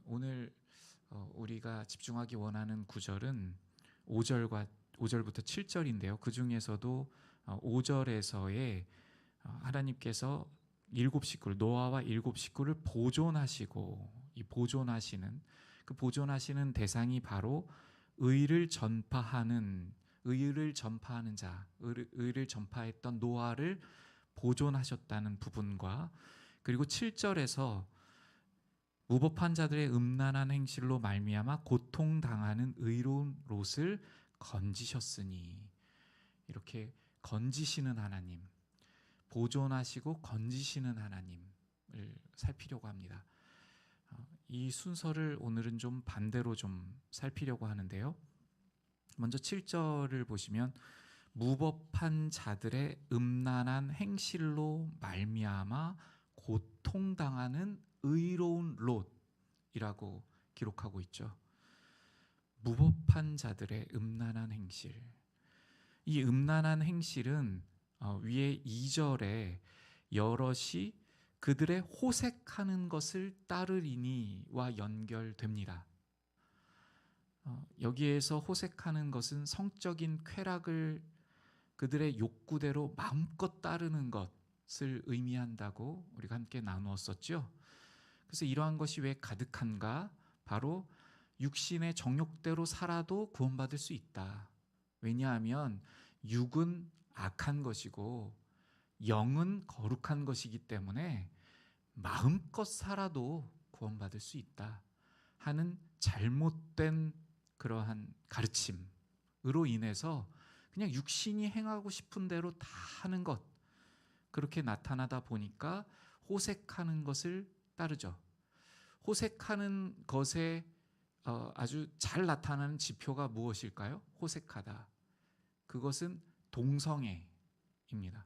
오늘 우리가 집중하기 원하는 구절은 5절부터 7절인데요. 그 중에서도 5절에서의 하나님께서 일곱 식구를, 노아와 일곱 식구를 보존하시고, 이 보존하시는 그 보존하시는 대상이 바로 의를 전파하는 자, 의를 전파했던 노아를 보존하셨다는 부분과, 그리고 7절에서 무법한 자들의 음란한 행실로 말미암아 고통당하는 의로운 롯을 건지셨으니, 이렇게 건지시는 하나님, 보존하시고 건지시는 하나님을 살피려고 합니다. 이 순서를 오늘은 좀 반대로 좀 살피려고 하는데요. 먼저 7절을 보시면 무법한 자들의 음란한 행실로 말미암아 고통당하는 의로운 롯이라고 기록하고 있죠. 무법한 자들의 음란한 행실. 이 음란한 행실은 위에 2절에 여럿이 그들의 호색하는 것을 따르리니와 연결됩니다. 여기에서 호색하는 것은 성적인 쾌락을 그들의 욕구대로 마음껏 따르는 것을 의미한다고 우리가 함께 나누었었죠. 그래서 이러한 것이 왜 가득한가? 바로 육신의 정욕대로 살아도 구원받을 수 있다. 왜냐하면 육은 악한 것이고 영은 거룩한 것이기 때문에 마음껏 살아도 구원받을 수 있다 하는 잘못된 그러한 가르침으로 인해서 그냥 육신이 행하고 싶은 대로 다 하는 것, 그렇게 나타나다 보니까 호색하는 것을 따르죠. 호색하는 것에 아주 잘 나타나는 지표가 무엇일까요? 호색하다. 그것은 동성애입니다.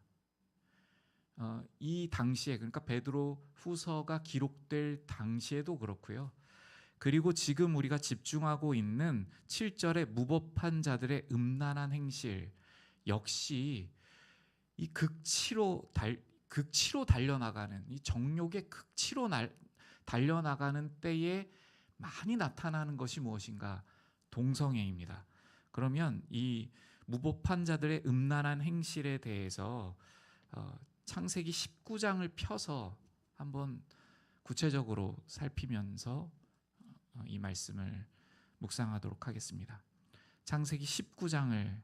이 당시에, 그러니까 베드로 후서가 기록될 당시에도 그렇고요. 그리고 지금 우리가 집중하고 있는 7절의 무법한 자들의 음란한 행실 역시 이 극치로 달려나가는, 이 정욕의 극치로 달려나가는 때에 많이 나타나는 것이 무엇인가? 동성애입니다. 그러면 이 무법한 자들의 음란한 행실에 대해서 창세기 19장을 펴서 한번 구체적으로 살피면서 이 말씀을 묵상하도록 하겠습니다. 창세기 19장을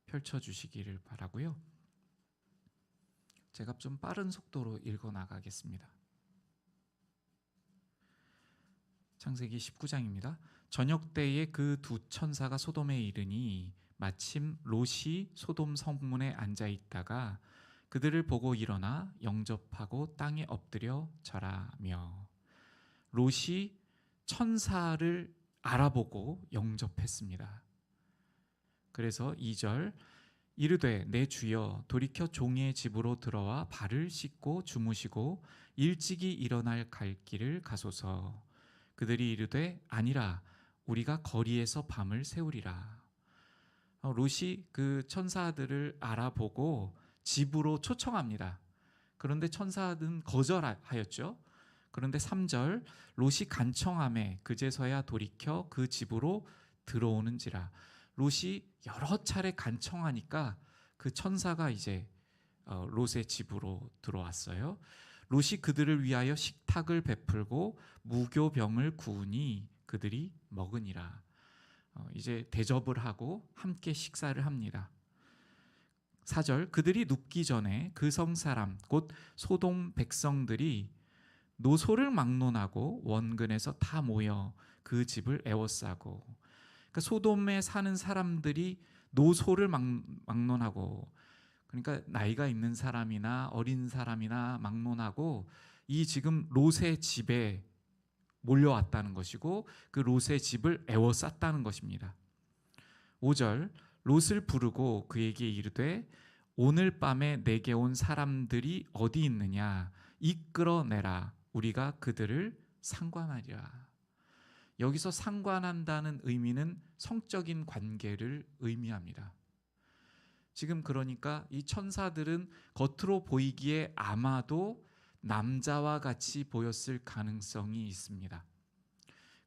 펼쳐주시기를 바라고요. 제가 좀 빠른 속도로 읽어 나가겠습니다. 창세기 19장입니다. 저녁 때에 그 두 천사가 소돔에 이르니 마침 롯이 소돔 성문에 앉아 있다가 그들을 보고 일어나 영접하고 땅에 엎드려 절하며, 롯이 천사를 알아보고 영접했습니다. 그래서 2절, 이르되 내 주여 돌이켜 종의 집으로 들어와 발을 씻고 주무시고 일찍이 일어날 갈 길을 가소서. 그들이 이르되 아니라 우리가 거리에서 밤을 새우리라. 롯이 그 천사들을 알아보고 집으로 초청합니다. 그런데 천사들은 거절하였죠. 그런데 3절, 롯이 간청하매 그제서야 돌이켜 그 집으로 들어오는지라. 롯이 여러 차례 간청하니까 그 천사가 이제 롯의 집으로 들어왔어요. 롯이 그들을 위하여 식탁을 베풀고 무교병을 구우니 그들이 먹으니라. 이제 대접을 하고 함께 식사를 합니다. 4절, 그들이 눕기 전에 그 성 사람 곧 소돔 백성들이 노소를 막론하고 원근에서 다 모여 그 집을 애워싸고, 그러니까 소돔에 사는 사람들이 노소를 막론하고, 그러니까 나이가 있는 사람이나 어린 사람이나 막론하고 이 지금 롯의 집에 몰려왔다는 것이고 그 롯의 집을 애워쌌다는 것입니다. 5절, 롯을 부르고 그에게 이르되 오늘 밤에 내게 온 사람들이 어디 있느냐 이끌어내라. 우리가 그들을 상관하리라. 여기서 상관한다는 의미는 성적인 관계를 의미합니다. 지금 그러니까 이 천사들은 겉으로 보이기에 아마도 남자와 같이 보였을 가능성이 있습니다.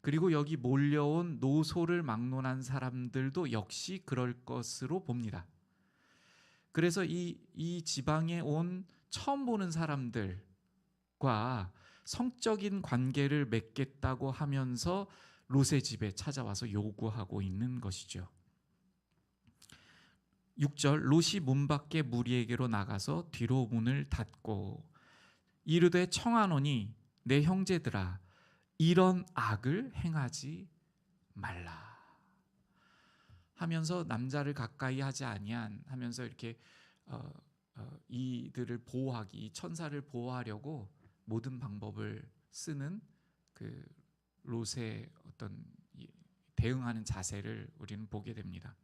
그리고 여기 몰려온 노소를 막론한 사람들도 역시 그럴 것으로 봅니다. 그래서 이 지방에 온 처음 보는 사람들과 성적인 관계를 맺겠다고 하면서 롯의 집에 찾아와서 요구하고 있는 것이죠. 6절, 롯이 문 밖에 무리에게로 나가서 뒤로 문을 닫고 이르되 청하노니 내 형제들아 이런 악을 행하지 말라 하면서 남자를 가까이 하지 아니한 하면서 이렇게 이들을 보호하기, 이 천사를 보호하려고 모든 방법을 쓰는 그 롯의 어떤 대응하는 자세를 우리는 보게 됩니다.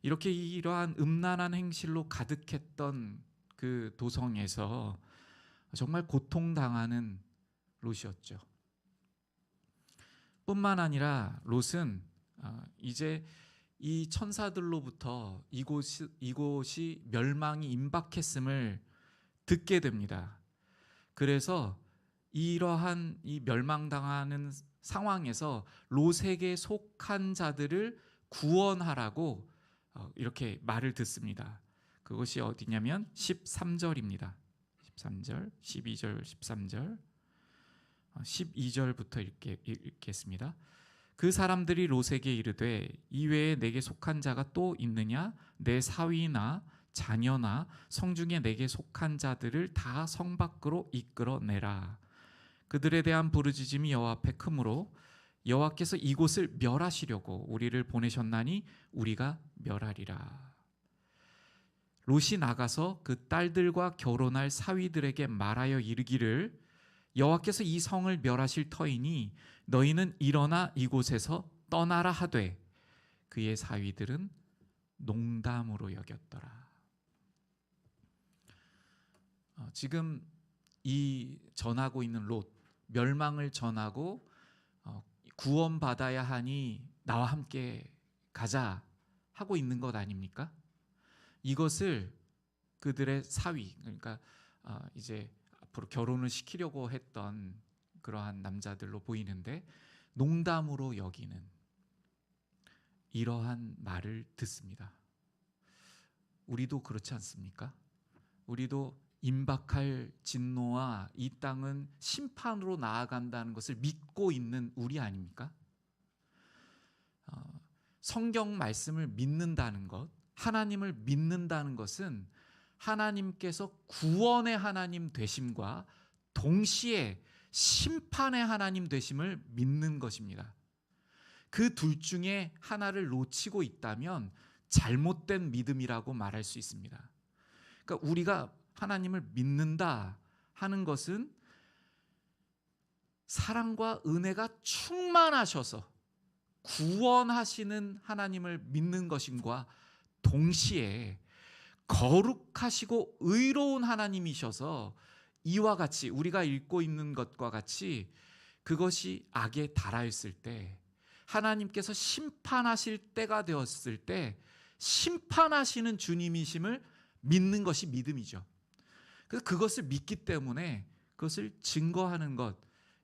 이렇게 이러한 음란한 행실로 가득했던 그 도성에서 정말 고통당하는 롯이었죠. 뿐만 아니라 롯은 이제 이 천사들로부터 이곳이 멸망이 임박했음을 듣게 됩니다. 그래서 이러한 이 멸망당하는 상황에서 롯에게 속한 자들을 구원하라고 이렇게 말을 듣습니다. 그것이 어디냐면 13절입니다. 13절, 12절, 13절, 12절부터 읽겠습니다. 그 사람들이 롯에게 이르되 이외에 내게 속한 자가 또 있느냐? 내 사위나 자녀나 성중에 내게 속한 자들을 다 성 밖으로 이끌어내라. 그들에 대한 부르짖음이 여호와 앞에 크므로 여호와께서 이곳을 멸하시려고 우리를 보내셨나니 우리가 멸하리라. 롯이 나가서 그 딸들과 결혼할 사위들에게 말하여 이르기를 여호와께서 이 성을 멸하실 터이니 너희는 일어나 이곳에서 떠나라 하되 그의 사위들은 농담으로 여겼더라. 지금 이 전하고 있는 롯, 멸망을 전하고 구원받아야 하니 나와 함께 가자 하고 있는 것 아닙니까? 이것을 그들의 사위, 그러니까 이제 앞으로 결혼을 시키려고 했던 그러한 남자들로 보이는데 농담으로 여기는 이러한 말을 듣습니다. 우리도 그렇지 않습니까? 우리도 임박할 진노와 이 땅은 심판으로 나아간다는 것을 믿고 있는 우리 아닙니까? 성경 말씀을 믿는다는 것, 하나님을 믿는다는 것은 하나님께서 구원의 하나님 되심과 동시에 심판의 하나님 되심을 믿는 것입니다. 그 둘 중에 하나를 놓치고 있다면 잘못된 믿음이라고 말할 수 있습니다. 그러니까 우리가 하나님을 믿는다 하는 것은 사랑과 은혜가 충만하셔서 구원하시는 하나님을 믿는 것임과 동시에 거룩하시고 의로운 하나님이셔서 이와 같이 우리가 읽고 있는 것과 같이 그것이 악에 달하였을 때 하나님께서 심판하실 때가 되었을 때 심판하시는 주님이심을 믿는 것이 믿음이죠. 그래서 그것을 믿기 때문에 그것을 증거하는 것,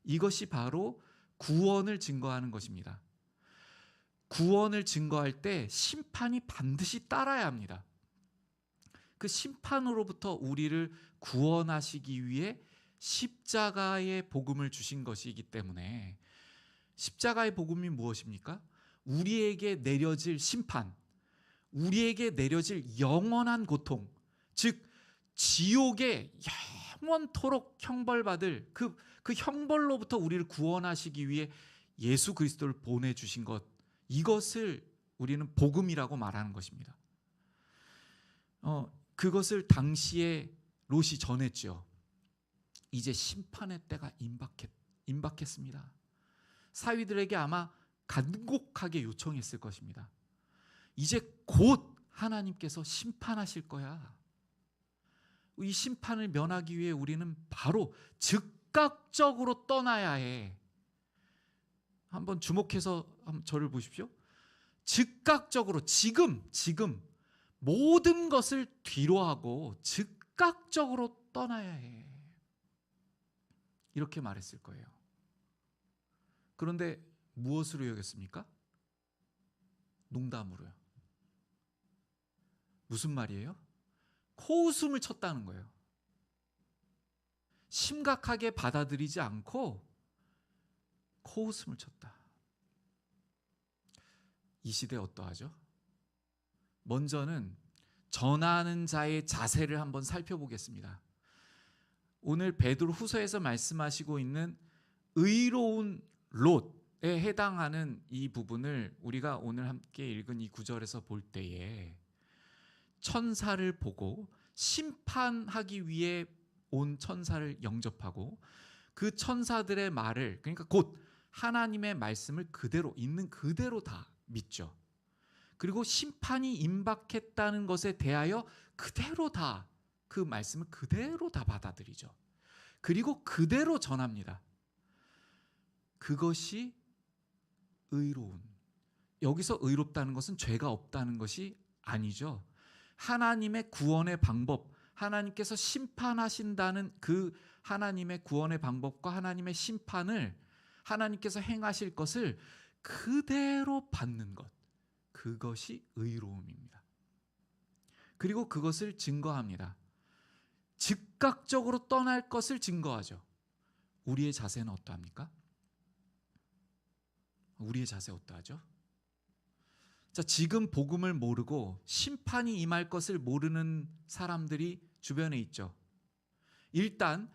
이것이 바로 구원을 증거하는 것입니다. 구원을 증거할 때 심판이 반드시 따라야 합니다. 그 심판으로부터 우리를 구원하시기 위해 십자가의 복음을 주신 것이기 때문에 십자가의 복음이 무엇입니까? 우리에게 내려질 심판, 우리에게 내려질 영원한 고통, 즉 지옥에 영원토록 형벌받을 그 형벌로부터 우리를 구원하시기 위해 예수 그리스도를 보내주신 것, 이것을 우리는 복음이라고 말하는 것입니다. 그것을 당시에 롯이 전했죠. 이제 심판의 때가 임박했습니다. 사위들에게 아마 간곡하게 요청했을 것입니다. 이제 곧 하나님께서 심판하실 거야. 이 심판을 면하기 위해 우리는 바로 즉각적으로 떠나야 해. 한번 주목해서 저를 보십시오. 즉각적으로 지금 모든 것을 뒤로하고 즉각적으로 떠나야 해. 이렇게 말했을 거예요. 그런데 무엇으로 여겼습니까? 농담으로요. 무슨 말이에요? 코웃음을 쳤다는 거예요. 심각하게 받아들이지 않고 코웃음을 쳤다. 이 시대 어떠하죠? 먼저는 전하는 자의 자세를 한번 살펴보겠습니다. 오늘 베드로 후서에서 말씀하시고 있는 의로운 롯에 해당하는 이 부분을 우리가 오늘 함께 읽은 이 구절에서 볼 때에 천사를 보고 심판하기 위해 온 천사를 영접하고 그 천사들의 말을, 그러니까 곧 하나님의 말씀을 그대로 있는 그대로 다 믿죠. 그리고 심판이 임박했다는 것에 대하여 그대로 다 그 말씀을 그대로 다 받아들이죠. 그리고 그대로 전합니다. 그것이 의로운. 여기서 의롭다는 것은 죄가 없다는 것이 아니죠. 하나님의 구원의 방법, 하나님께서 심판하신다는 그 하나님의 구원의 방법과 하나님의 심판을 하나님께서 행하실 것을 그대로 받는 것, 그것이 의로움입니다. 그리고 그것을 증거합니다. 즉각적으로 떠날 것을 증거하죠. 우리의 자세는 어떠합니까? 우리의 자세 어떠하죠? 자, 지금 복음을 모르고 심판이 임할 것을 모르는 사람들이 주변에 있죠. 일단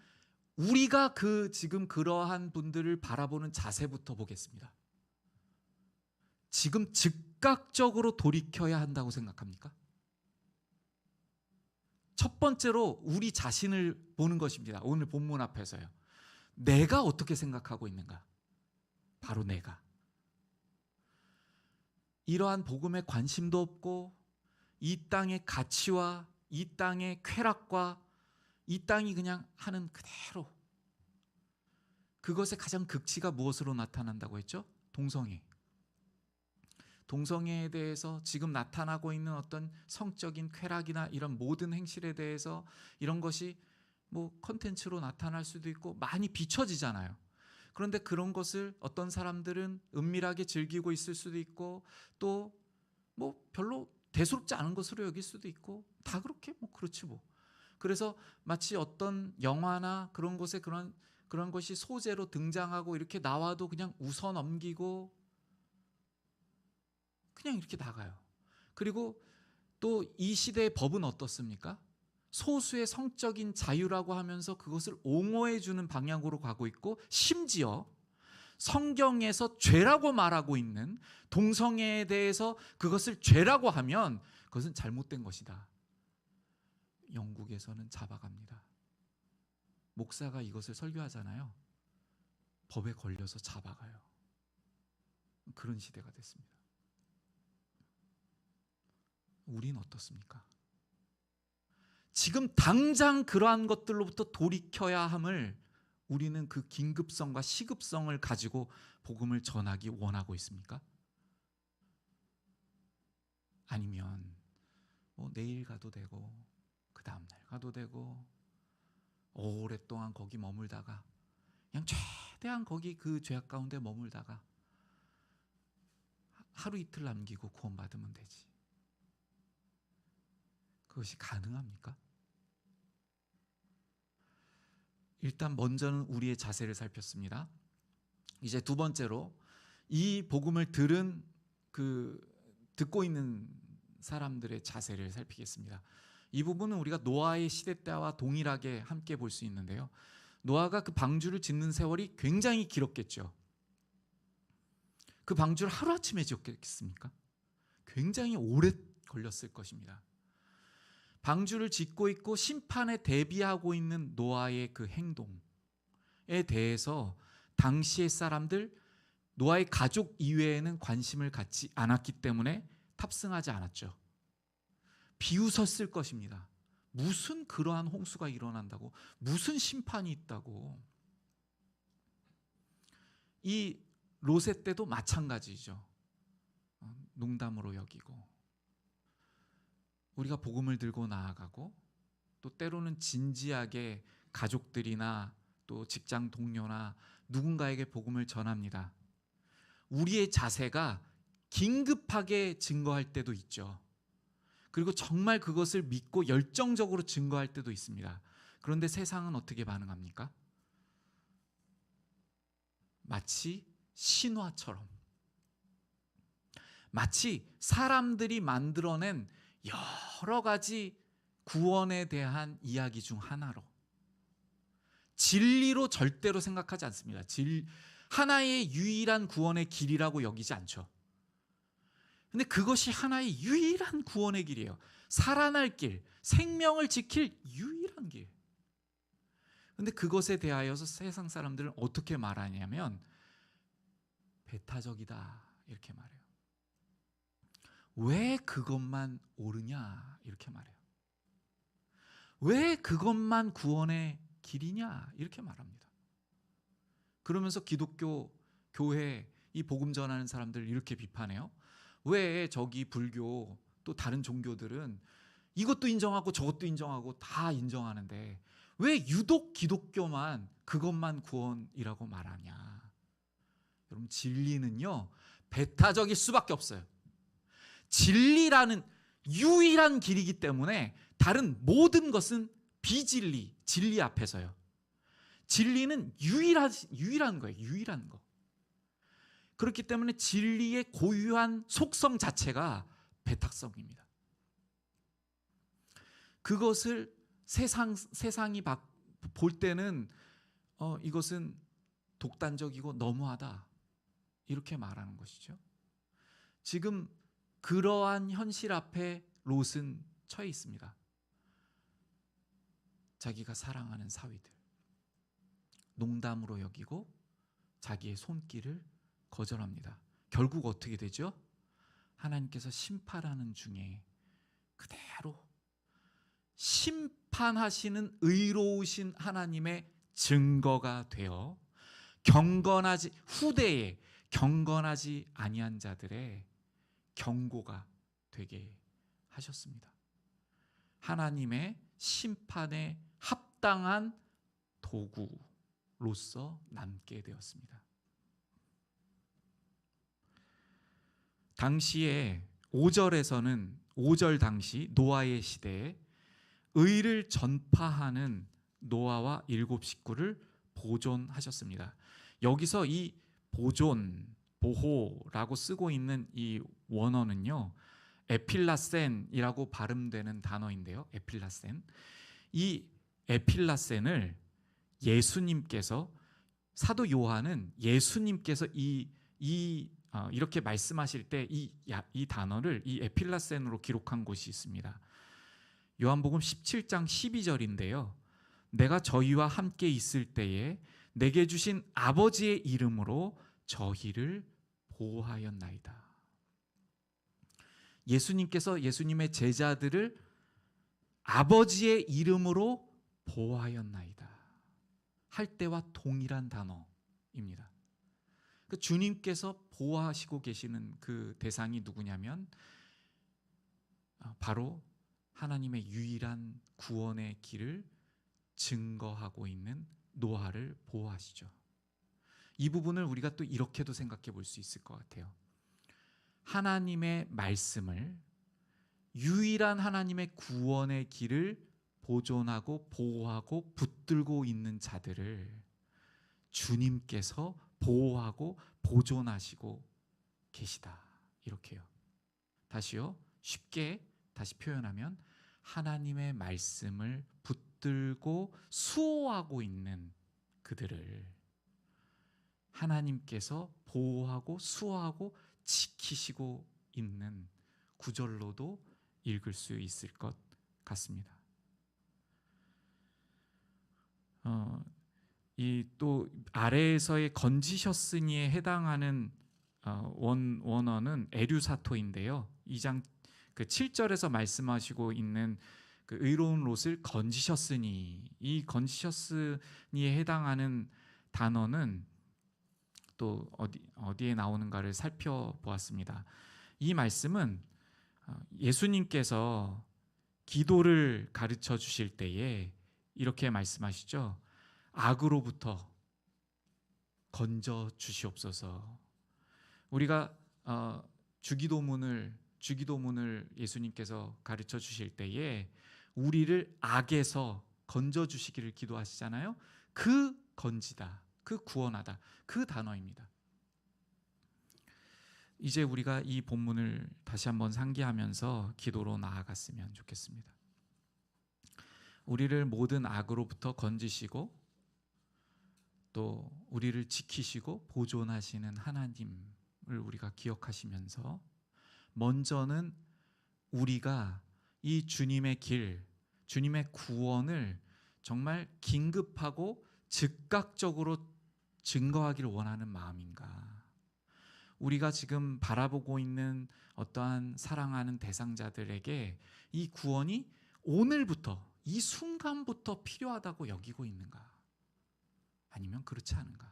우리가 지금 그러한 분들을 바라보는 자세부터 보겠습니다. 지금 즉각적으로 돌이켜야 한다고 생각합니까? 첫 번째로 우리 자신을 보는 것입니다. 오늘 본문 앞에서요. 내가 어떻게 생각하고 있는가? 바로 내가. 이러한 복음에 관심도 없고 이 땅의 가치와 이 땅의 쾌락과 이 땅이 그냥 하는 그대로, 그것의 가장 극치가 무엇으로 나타난다고 했죠? 동성애. 동성애에 대해서 지금 나타나고 있는 어떤 성적인 쾌락이나 이런 모든 행실에 대해서 이런 것이 뭐 컨텐츠로 나타날 수도 있고 많이 비춰지잖아요. 그런데 그런 것을 어떤 사람들은 은밀하게 즐기고 있을 수도 있고 또 뭐 별로 대수롭지 않은 것으로 여길 수도 있고 다 그렇게 뭐 그렇지 뭐. 그래서 마치 어떤 영화나 그런 곳에 그런 것이 소재로 등장하고 이렇게 나와도 그냥 웃어 넘기고 그냥 이렇게 나가요. 그리고 또 이 시대의 법은 어떻습니까? 소수의 성적인 자유라고 하면서 그것을 옹호해 주는 방향으로 가고 있고, 심지어 성경에서 죄라고 말하고 있는 동성애에 대해서 그것을 죄라고 하면 그것은 잘못된 것이다. 영국에서는 잡아갑니다. 목사가 이것을 설교하잖아요. 법에 걸려서 잡아가요. 그런 시대가 됐습니다. 우린 어떻습니까? 지금 당장 그러한 것들로부터 돌이켜야 함을 우리는 그 긴급성과 시급성을 가지고 복음을 전하기 원하고 있습니까? 아니면 뭐 내일 가도 되고 그 다음날 가도 되고 오랫동안 거기 머물다가 그냥 최대한 거기 그 죄악 가운데 머물다가 하루 이틀 남기고 구원받으면 되지. 그것이 가능합니까? 일단 먼저는 우리의 자세를 살폈습니다. 이제 두 번째로 이 복음을 듣고 있는 사람들의 자세를 살피겠습니다. 이 부분은 우리가 노아의 시대 때와 동일하게 함께 볼 수 있는데요. 노아가 그 방주를 짓는 세월이 굉장히 길었겠죠. 그 방주를 하루아침에 지었겠습니까? 굉장히 오래 걸렸을 것입니다. 방주를 짓고 있고 심판에 대비하고 있는 노아의 그 행동에 대해서 당시의 사람들, 노아의 가족 이외에는 관심을 갖지 않았기 때문에 탑승하지 않았죠. 비웃었을 것입니다. 무슨 그러한 홍수가 일어난다고, 무슨 심판이 있다고. 이 롯의 때도 마찬가지죠. 농담으로 여기고 우리가 복음을 들고 나아가고 또 때로는 진지하게 가족들이나 또 직장 동료나 누군가에게 복음을 전합니다. 우리의 자세가 긴급하게 증거할 때도 있죠. 그리고 정말 그것을 믿고 열정적으로 증거할 때도 있습니다. 그런데 세상은 어떻게 반응합니까? 마치 신화처럼, 마치 사람들이 만들어낸 여러 가지 구원에 대한 이야기 중 하나로, 진리로 절대로 생각하지 않습니다. 하나의 유일한 구원의 길이라고 여기지 않죠. 근데 그것이 하나의 유일한 구원의 길이에요. 살아날 길, 생명을 지킬 유일한 길. 근데 그것에 대하여서 세상 사람들은 어떻게 말하냐면 배타적이다 이렇게 말해요. 왜 그것만 옳으냐 이렇게 말해요. 왜 그것만 구원의 길이냐 이렇게 말합니다. 그러면서 기독교 교회 이 복음 전하는 사람들 이렇게 비판해요. 왜 저기 불교 또 다른 종교들은 이것도 인정하고 저것도 인정하고 다 인정하는데 왜 유독 기독교만 그것만 구원이라고 말하냐. 여러분, 진리는요 배타적일 수밖에 없어요. 진리라는 유일한 길이기 때문에 다른 모든 것은 비진리, 진리 앞에서요. 진리는 유일한 거예요. 유일한 거. 그렇기 때문에 진리의 고유한 속성 자체가 배탁성입니다. 그것을 세상이 볼 때는 이것은 독단적이고 너무하다 이렇게 말하는 것이죠. 지금 그러한 현실 앞에 롯은 처해 있습니다. 자기가 사랑하는 사위들 농담으로 여기고 자기의 손길을 거절합니다. 결국 어떻게 되죠? 하나님께서 심판하는 중에 그대로 심판하시는 의로우신 하나님의 증거가 되어 후대에 경건하지 아니한 자들의 경고가 되게 하셨습니다. 하나님의 심판에 합당한 도구로서 남게 되었습니다. 당시에 5절 당시 노아의 시대에 의를 전파하는 노아와 7 식구를 보존하셨습니다. 여기서 이 보존, 보호라고 쓰고 있는 이 원어는요 에필라센이라고 발음되는 단어인데요. 에필라센. 이 에필라센을 예수님께서, 사도 요한은 예수님께서 이렇게 말씀하실 때 이 단어를 이 에필라센으로 기록한 곳이 있습니다. 요한복음 17장 12절인데요. 내가 저희와 함께 있을 때에 내게 주신 아버지의 이름으로 저희를 보호하였나이다. 예수님께서 예수님의 제자들을 아버지의 이름으로 보호하였나이다 할 때와 동일한 단어입니다. 주님께서 보호하시고 계시는 그 대상이 누구냐면 바로 하나님의 유일한 구원의 길을 증거하고 있는 노아를 보호하시죠. 이 부분을 우리가 또 이렇게도 생각해 볼 수 있을 것 같아요. 하나님의 말씀을, 유일한 하나님의 구원의 길을 보존하고 보호하고 붙들고 있는 자들을 주님께서 보호하고 보존하시고 계시다. 이렇게요. 다시요. 쉽게 다시 표현하면 하나님의 말씀을 붙들고 수호하고 있는 그들을 하나님께서 보호하고 수호하고 지키시고 있는 구절로도 읽을 수 있을 것 같습니다. 이 또 아래에서의 건지셨으니에 해당하는 원어는 에류사토인데요. 2장 그 7절에서 말씀하시고 있는 그 의로운 롯을 건지셨으니, 이 건지셨으니에 해당하는 단어는 또 어디에 나오는가를 살펴보았습니다. 이 말씀은 예수님께서 기도를 가르쳐 주실 때에 이렇게 말씀하시죠. 악으로부터 건져 주시옵소서. 우리가 주기도문을 예수님께서 가르쳐 주실 때에 우리를 악에서 건져 주시기를 기도하시잖아요. 그 건지다, 그 구원하다, 그 단어입니다. 이제 우리가 이 본문을 다시 한번 상기하면서 기도로 나아갔으면 좋겠습니다. 우리를 모든 악으로부터 건지시고 또 우리를 지키시고 보존하시는 하나님을 우리가 기억하시면서 먼저는 우리가 이 주님의 길, 주님의 구원을 정말 긴급하고 즉각적으로 증거하기를 원하는 마음인가? 우리가 지금 바라보고 있는 어떠한 사랑하는 대상자들에게 이 구원이 오늘부터, 이 순간부터 필요하다고 여기고 있는가? 아니면 그렇지 않은가?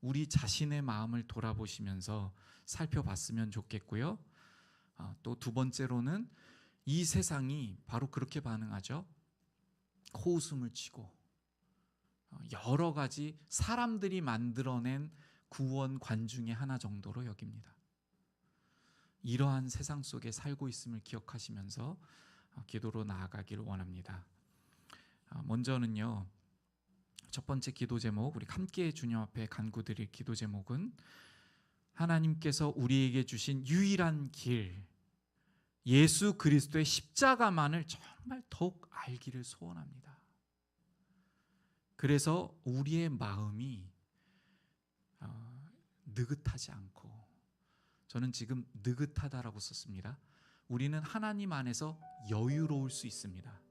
우리 자신의 마음을 돌아보시면서 살펴봤으면 좋겠고요. 또 두 번째로는 이 세상이 바로 그렇게 반응하죠. 코웃음을 치고 여러 가지 사람들이 만들어낸 구원관 중에 하나 정도로 여깁니다. 이러한 세상 속에 살고 있음을 기억하시면서 기도로 나아가기를 원합니다. 먼저는요, 첫 번째 기도 제목, 우리 함께 주님 앞에 간구드릴 기도 제목은 하나님께서 우리에게 주신 유일한 길, 예수 그리스도의 십자가만을 정말 더욱 알기를 소원합니다. 그래서 우리의 마음이 느긋하지 않고, 저는 지금 느긋하다라고 썼습니다. 우리는 하나님 안에서 여유로울 수 있습니다.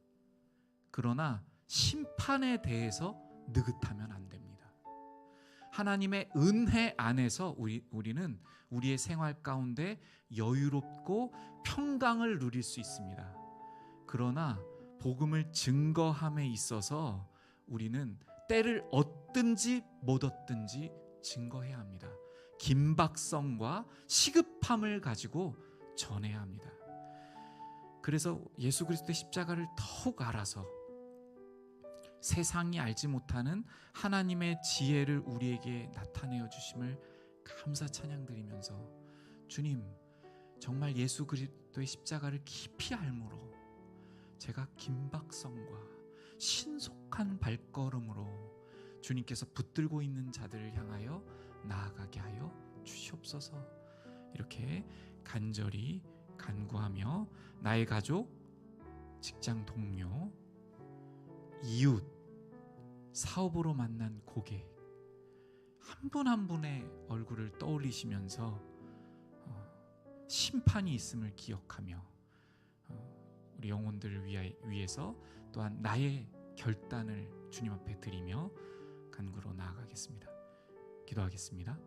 그러나 심판에 대해서 느긋하면 안 됩니다. 하나님의 은혜 안에서 우리는 우리의 생활 가운데 여유롭고 평강을 누릴 수 있습니다. 그러나 복음을 증거함에 있어서 우리는 때를 얻든지 못 얻든지 증거해야 합니다. 긴박성과 시급함을 가지고 전해야 합니다. 그래서 예수 그리스도의 십자가를 더욱 알아서 세상이 알지 못하는 하나님의 지혜를 우리에게 나타내어 주심을 감사 찬양드리면서, 주님, 정말 예수 그리스도의 십자가를 깊이 알므로 제가 긴박성과 신속한 발걸음으로 주님께서 붙들고 있는 자들을 향하여 나아가게 하여 주시옵소서. 이렇게 간절히 간구하며 나의 가족, 직장 동료, 이웃, 사업으로 만난 고객, 한 분 한 분의 얼굴을 떠올리시면서 심판이 있음을 기억하며 우리 영혼들을 위해서 또한 나의 결단을 주님 앞에 드리며 간구로 나아가겠습니다. 기도하겠습니다.